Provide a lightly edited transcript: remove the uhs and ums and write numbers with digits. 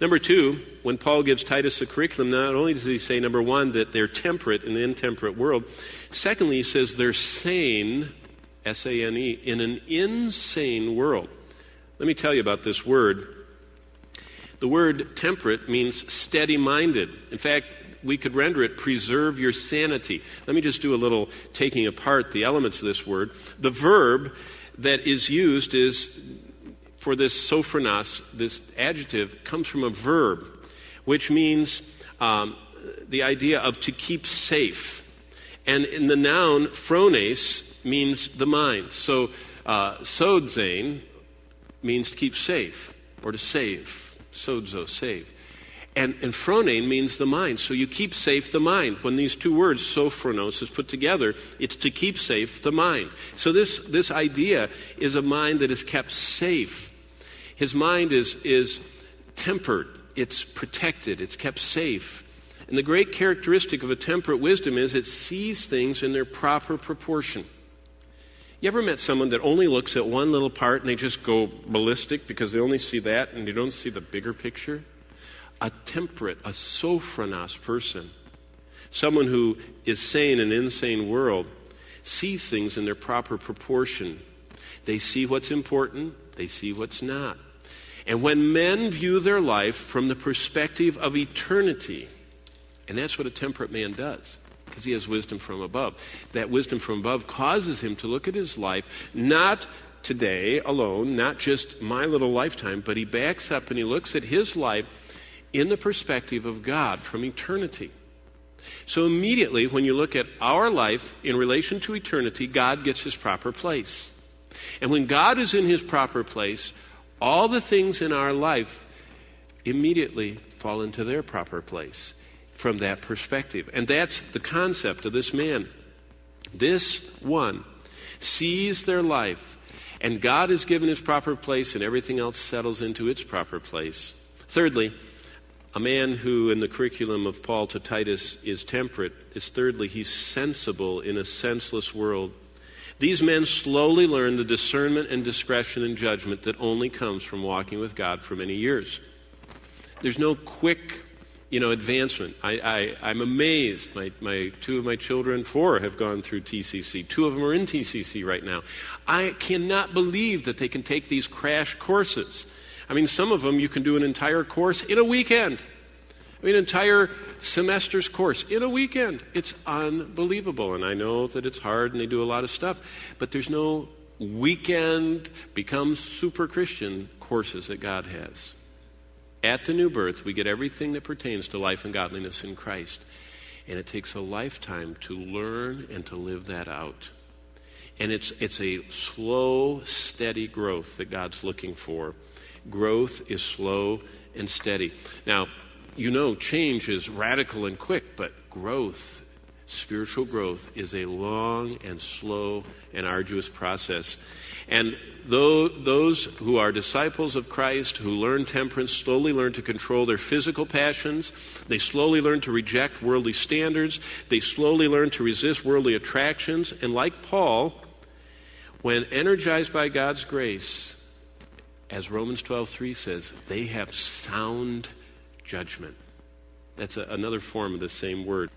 Number two, when Paul gives Titus a curriculum, not only does he say, number one, that they're temperate in an intemperate world. Secondly, he says they're sane, S-A-N-E, in an insane world. Let me tell you about this word. The word temperate means steady-minded. In fact, we could render it, preserve your sanity. Let me just do a little taking apart the elements of this word. The verb that is used is, for this soµphronein, this adjective, comes from a verb, which means the idea of to keep safe. And in the noun, phroneµsis means the mind. So soµzein means to keep safe or to save. Sodzo, save. And phronein means the mind. So you keep safe the mind. When these two words, soµphronos, is put together, it's to keep safe the mind. So this idea is a mind that is kept safe. His mind is tempered. It's protected. It's kept safe. And the great characteristic of a temperate wisdom is it sees things in their proper proportion. You ever met someone that only looks at one little part and they just go ballistic because they only see that and they don't see the bigger picture? A temperate, a soµphronos person, someone who is sane in an insane world, sees things in their proper proportion. They see what's important, they see what's not. And when men view their life from the perspective of eternity, and that's what a temperate man does, because he has wisdom from above. That wisdom from above causes him to look at his life, not today alone, not just my little lifetime, but he backs up and he looks at his life in the perspective of God from eternity. So immediately, when you look at our life in relation to eternity, God gets his proper place. And when God is in his proper place, all the things in our life immediately fall into their proper place from that perspective. And that's the concept of this man. This one sees their life, and God is given his proper place, and everything else settles into its proper place. Thirdly, a man who in the curriculum of Paul to Titus is temperate is thirdly, he's sensible in a senseless world. These men slowly learn the discernment and discretion and judgment that only comes from walking with God for many years. There's no quick advancement. I'm amazed. My two of my children, 4, have gone through TCC. 2 of them are in TCC right now. I cannot believe that they can take these crash courses. I mean, some of them you can do an entire course in a weekend. An entire semester's course in a weekend. It's unbelievable. And I know that it's hard and they do a lot of stuff. But there's no weekend become super Christian courses that God has. At the new birth, we get everything that pertains to life and godliness in Christ. And it takes a lifetime to learn and to live that out. And it's a slow, steady growth that God's looking for. Growth is slow and steady. Now, change is radical and quick, but growth, spiritual growth, is a long and slow and arduous process. And those who are disciples of Christ, who learn temperance, slowly learn to control their physical passions. They slowly learn to reject worldly standards. They slowly learn to resist worldly attractions. And like Paul, when energized by God's grace, as Romans 12:3 says, they have sound judgment. That's another form of the same word.